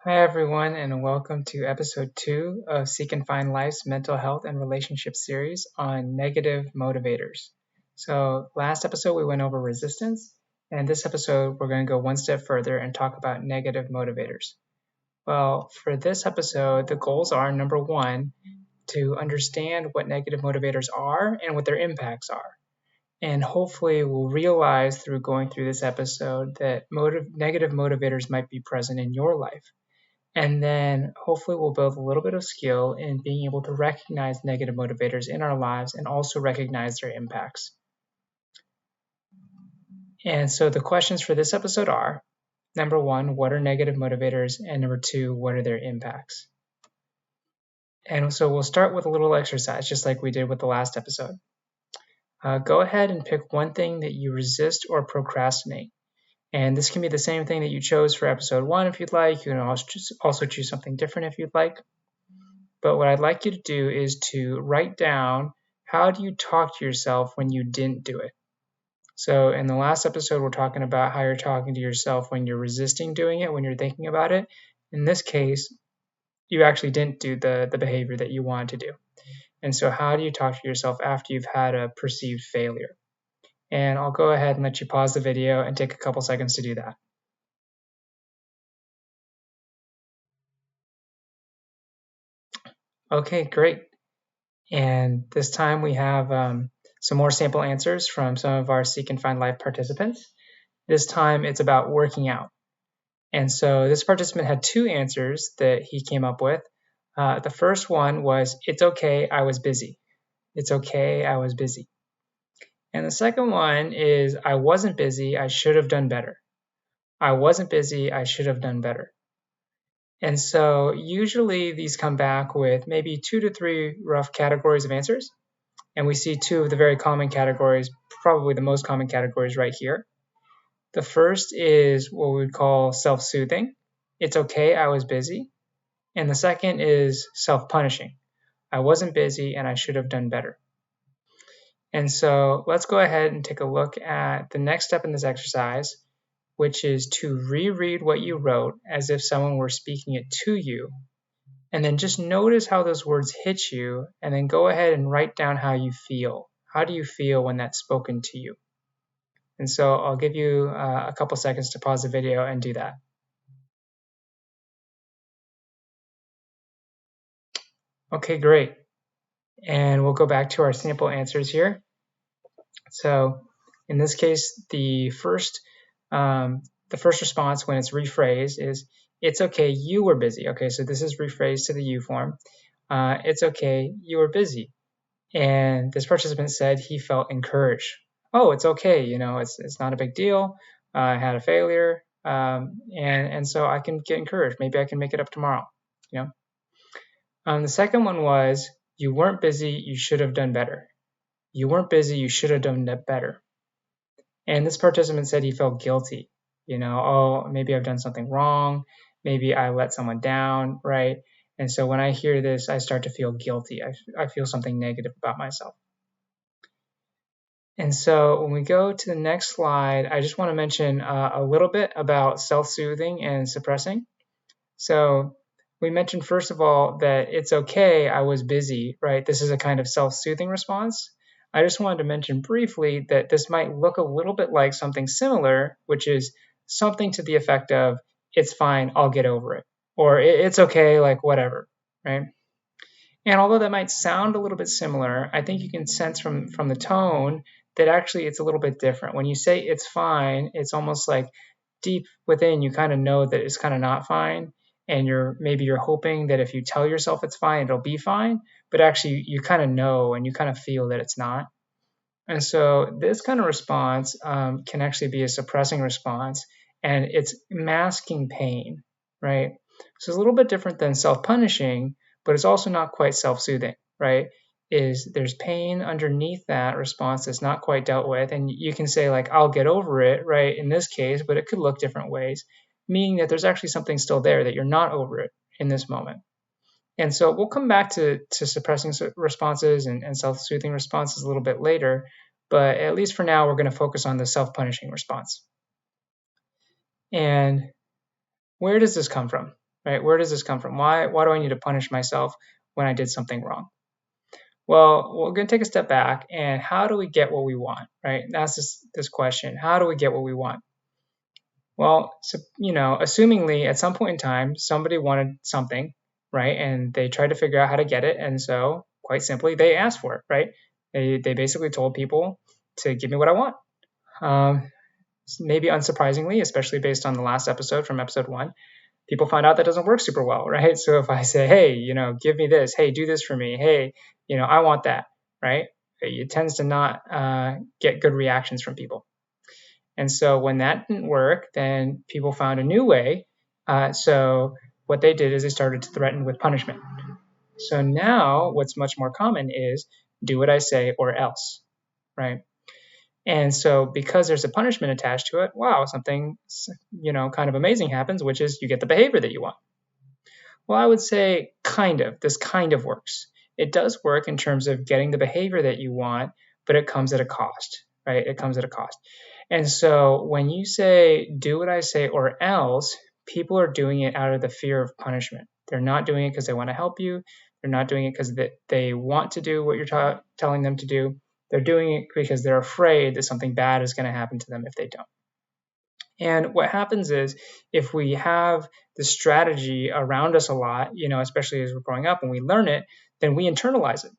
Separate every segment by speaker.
Speaker 1: Hi, everyone, and welcome to episode 2 of Seek and Find Life's Mental Health and Relationship series on negative motivators. So, last episode we went over resistance, and this episode we're going to go one step further and talk about negative motivators. Well, for this episode, the goals are number one, to understand what negative motivators are and what their impacts are. And hopefully, we'll realize through going through this episode that negative motivators might be present in your life. And then hopefully we'll build a little bit of skill in being able to recognize negative motivators in our lives and also recognize their impacts. And so the questions for this episode are, number one, what are negative motivators? And number two, what are their impacts? And so we'll start with a little exercise, just like we did with the last episode. Go ahead and pick one thing that you resist or procrastinate. And this can be the same thing that you chose for episode 1 if you'd like. You can also choose something different if you'd like. But what I'd like you to do is to write down, how do you talk to yourself when you didn't do it? So in the last episode, we're talking about how you're talking to yourself when you're resisting doing it, when you're thinking about it. In this case, you actually didn't do the behavior that you wanted to do. And so how do you talk to yourself after you've had a perceived failure? And I'll go ahead and let you pause the video and take a couple seconds to do that. Okay, great. And this time we have some more sample answers from some of our Seek and Find Life participants. This time it's about working out. And so this participant had 2 answers that he came up with. The first one was, it's okay, I was busy. It's okay, I was busy. And the second one is, I wasn't busy, I should have done better. I wasn't busy, I should have done better. And so usually these come back with maybe 2 to 3 rough categories of answers. And we see 2 of the very common categories, probably the most common categories right here. The first is what we would call self-soothing. It's okay, I was busy. And the second is self-punishing. I wasn't busy and I should have done better. And so let's go ahead and take a look at the next step in this exercise, which is to reread what you wrote as if someone were speaking it to you. And then just notice how those words hit you, and then go ahead and write down how you feel. How do you feel when that's spoken to you? And so I'll give you a couple seconds to pause the video and do that. Okay, great. And we'll go back to our sample answers here. So in this case, the first response when it's rephrased is, it's okay, you were busy. Okay, so this is rephrased to the you form. It's okay, you were busy. And this participant said he felt encouraged. Oh, it's okay, it's not a big deal. I had a failure, and so I can get encouraged. Maybe I can make it up tomorrow. The second one was, you weren't busy, you should have done better. You weren't busy, you should have done better. And this participant said he felt guilty. Oh, maybe I've done something wrong. Maybe I let someone down, right? And so when I hear this, I start to feel guilty. I feel something negative about myself. And so when we go to the next slide, I just want to mention a little bit about self-soothing and suppressing. So we mentioned, first of all, that it's okay, I was busy, right? This is a kind of self-soothing response. I just wanted to mention briefly that this might look a little bit like something similar, which is something to the effect of, it's fine, I'll get over it. Or it's okay, like whatever, right? And although that might sound a little bit similar, I think you can sense from the tone that actually it's a little bit different. When you say it's fine, it's almost like deep within you kind of know that it's kind of not fine. And maybe you're hoping that if you tell yourself it's fine, it'll be fine. But actually you kind of know and you kind of feel that it's not. And so this kind of response can actually be a suppressing response, and it's masking pain, right? So it's a little bit different than self-punishing, but it's also not quite self-soothing, right? There's pain underneath that response that's not quite dealt with, and you can say like, I'll get over it, right, in this case, but it could look different ways, meaning that there's actually something still there, that you're not over it in this moment. And so we'll come back to suppressing responses and self-soothing responses a little bit later, but at least for now, we're going to focus on the self-punishing response. And where does this come from? right? Where does this come from? Why do I need to punish myself when I did something wrong? Well, we're going to take a step back, and how do we get what we want, right? That's this question. How do we get what we want? Well, so, assumingly at some point in time, somebody wanted something, right? And they tried to figure out how to get it. And so, quite simply, they asked for it, right? They basically told people to give me what I want. Maybe unsurprisingly, especially based on the last episode from episode 1, people find out that doesn't work super well, right? So if I say, hey, give me this, hey, do this for me, hey, I want that, right? It tends to not get good reactions from people. And so when that didn't work, then people found a new way. So what they did is they started to threaten with punishment. So now what's much more common is do what I say or else, right? And so because there's a punishment attached to it, wow, something, kind of amazing happens, which is you get the behavior that you want. Well, I would say this kind of works. It does work in terms of getting the behavior that you want, but it comes at a cost, right? It comes at a cost. And so when you say, do what I say or else, people are doing it out of the fear of punishment. They're not doing it because they want to help you. They're not doing it because they want to do what you're telling them to do. They're doing it because they're afraid that something bad is going to happen to them if they don't. And what happens is if we have the strategy around us a lot, especially as we're growing up and we learn it, then we internalize it.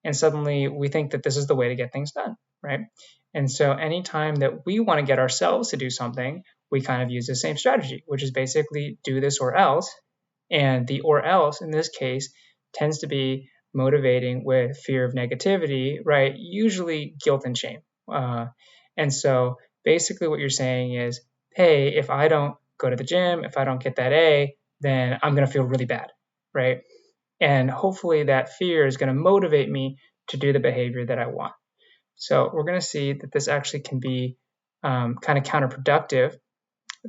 Speaker 1: And suddenly we think that this is the way to get things done, right? And so anytime that we want to get ourselves to do something, we kind of use the same strategy, which is basically do this or else. And the or else in this case tends to be motivating with fear of negativity, right? Usually guilt and shame. And so basically what you're saying is, hey, if I don't go to the gym, if I don't get that A, then I'm going to feel really bad, right? And hopefully that fear is going to motivate me to do the behavior that I want. So we're going to see that this actually can be kind of counterproductive.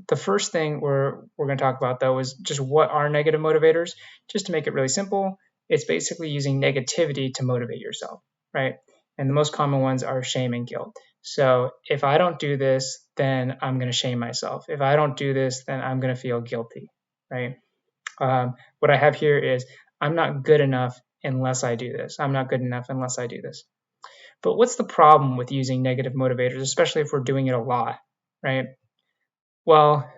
Speaker 1: The first thing we're going to talk about, though, is just what are negative motivators. Just to make it really simple, it's basically using negativity to motivate yourself, right? And the most common ones are shame and guilt. So if I don't do this, then I'm going to shame myself. If I don't do this, then I'm going to feel guilty, right? What I have here is I'm not good enough unless I do this. I'm not good enough unless I do this. But what's the problem with using negative motivators, especially if we're doing it a lot, right? Well,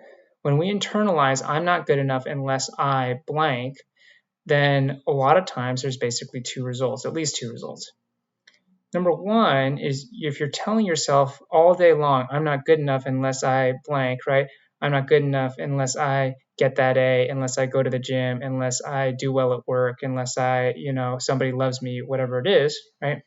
Speaker 1: when we internalize I'm not good enough unless I blank, then a lot of times there's basically two results, at least two results. Number one is if you're telling yourself all day long, I'm not good enough unless I blank, right? I'm not good enough unless I get that A, unless I go to the gym, unless I do well at work, unless I, somebody loves me, whatever it is, right?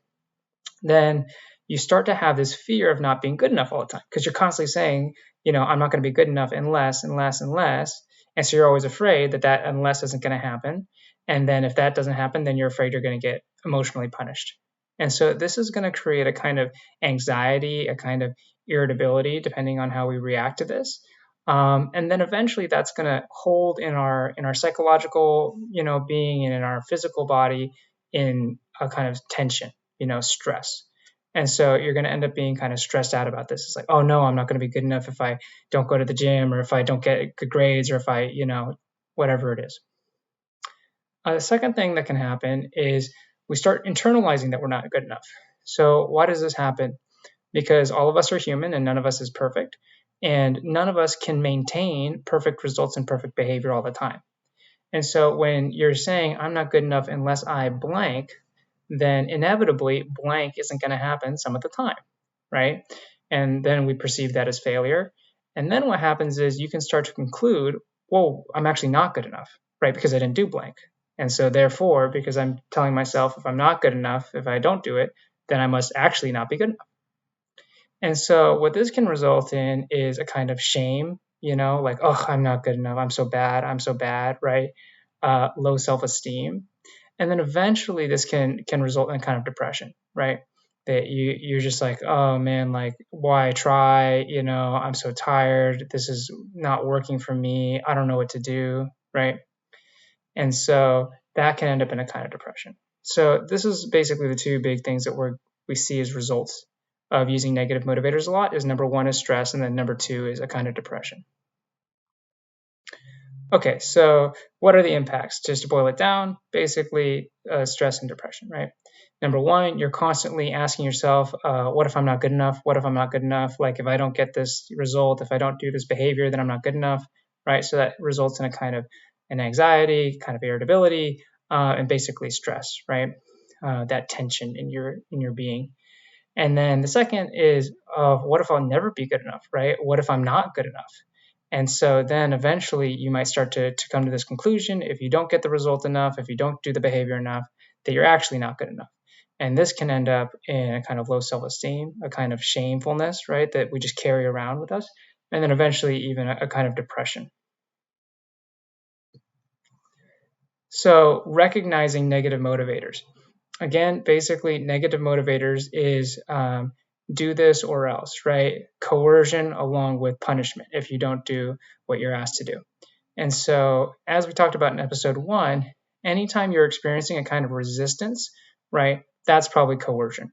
Speaker 1: Then you start to have this fear of not being good enough all the time because you're constantly saying, I'm not going to be good enough unless. And so you're always afraid that unless isn't going to happen. And then if that doesn't happen, then you're afraid you're going to get emotionally punished. And so this is going to create a kind of anxiety, a kind of irritability, depending on how we react to this. And then eventually that's going to hold in our psychological, being and in our physical body in a kind of tension, stress. And so you're going to end up being kind of stressed out about this. It's like, oh no, I'm not going to be good enough if I don't go to the gym or if I don't get good grades or if I, whatever it is. The second thing that can happen is we start internalizing that we're not good enough. So why does this happen? Because all of us are human and none of us is perfect. And none of us can maintain perfect results and perfect behavior all the time. And so when you're saying, I'm not good enough unless I blank, then inevitably blank isn't going to happen some of the time, right? And then we perceive that as failure. And then what happens is you can start to conclude, whoa, I'm actually not good enough, right? Because I didn't do blank. And so therefore, because I'm telling myself if I'm not good enough, if I don't do it, then I must actually not be good enough. And so what this can result in is a kind of shame, like, oh, I'm not good enough. I'm so bad, right? Low self-esteem. And then eventually this can result in kind of depression, right? That you're just like, oh man, like why try, I'm so tired. This is not working for me. I don't know what to do, right? And so that can end up in a kind of depression. So this is basically the two big things that we see as results of using negative motivators a lot is number one is stress, and then number two is a kind of depression. Okay, so what are the impacts? Just to boil it down, basically stress and depression, right? Number one, you're constantly asking yourself, what if I'm not good enough? What if I'm not good enough? Like if I don't get this result, if I don't do this behavior, then I'm not good enough, right? So that results in a kind of an anxiety, kind of irritability, and basically stress, right? That tension in your being. And then the second is, what if I'll never be good enough, right? What if I'm not good enough? And so then eventually you might start to come to this conclusion, if you don't get the result enough, if you don't do the behavior enough, that you're actually not good enough. And this can end up in a kind of low self-esteem, a kind of shamefulness, right, that we just carry around with us, and then eventually even a kind of depression. So recognizing negative motivators. Again, basically negative motivators is do this or else, right? Coercion along with punishment if you don't do what you're asked to do. And so, as we talked about in episode 1, anytime you're experiencing a kind of resistance, right, that's probably coercion.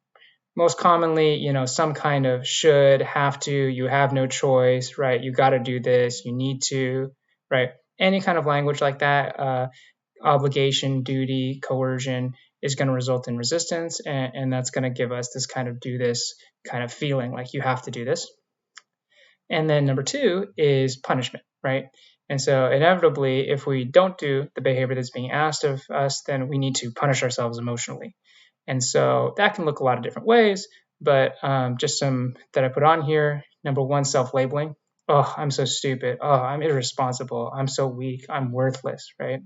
Speaker 1: Most commonly, some kind of should, have to, you have no choice, right? You got to do this, you need to, right? Any kind of language like that, obligation, duty, coercion is going to result in resistance, and that's going to give us this kind of do this kind of feeling like you have to do this. And then number 2 is punishment, right? And so inevitably, if we don't do the behavior that's being asked of us, then we need to punish ourselves emotionally. And so that can look a lot of different ways, but just some that I put on here. Number 1, self-labeling. Oh, I'm so stupid. Oh, I'm irresponsible. I'm so weak. I'm worthless, right?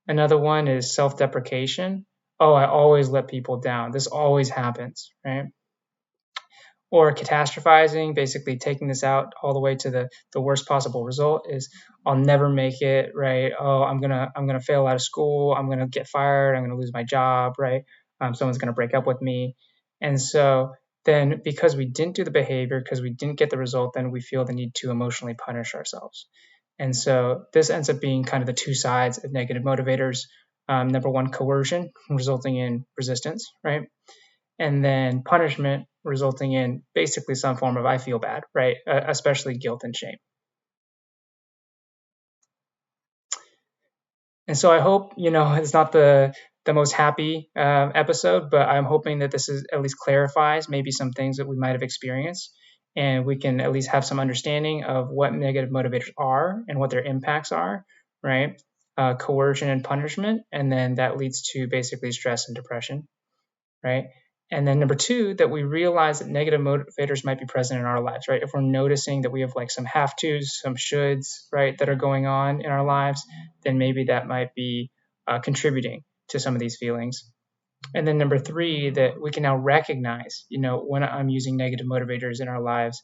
Speaker 1: Another one is self-deprecation. Oh, I always let people down. This always happens, right? Or catastrophizing, basically taking this out all the way to the worst possible result is I'll never make it, right? Oh, I'm gonna fail out of school. I'm gonna get fired. I'm gonna lose my job, right? Someone's gonna break up with me, and so then because we didn't do the behavior, because we didn't get the result, then we feel the need to emotionally punish ourselves. And so this ends up being kind of the two sides of negative motivators. Number 1, coercion, resulting in resistance, right? And then punishment, resulting in basically some form of I feel bad, right? Especially guilt and shame. And so I hope, it's not the most happy episode, but I'm hoping that this is at least clarifies maybe some things that we might have experienced, and we can at least have some understanding of what negative motivators are and what their impacts are, right? Coercion and punishment, and then that leads to basically stress and depression, right? And then number 2, that we realize that negative motivators might be present in our lives, right? If we're noticing that we have like some have tos, some shoulds, right, that are going on in our lives, then maybe that might be contributing to some of these feelings. And then number 3, that we can now recognize, when I'm using negative motivators in our lives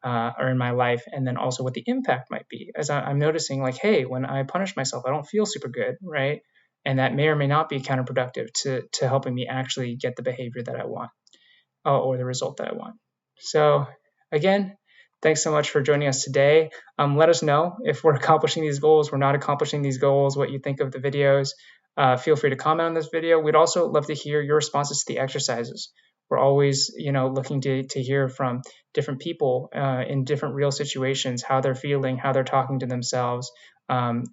Speaker 1: or in my life, and then also what the impact might be. As I'm noticing, like, hey, when I punish myself, I don't feel super good, right? And that may or may not be counterproductive to helping me actually get the behavior that I want or the result that I want. So again, thanks so much for joining us today. Let us know if we're accomplishing these goals, we're not accomplishing these goals, what you think of the videos. Feel free to comment on this video. We'd also love to hear your responses to the exercises. We're always, looking to hear from different people in different real situations, how they're feeling, how they're talking to themselves,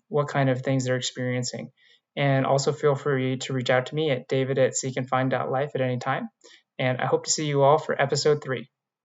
Speaker 1: what kind of things they're experiencing. And also feel free to reach out to me at david@seekandfind.life at any time. And I hope to see you all for episode 3.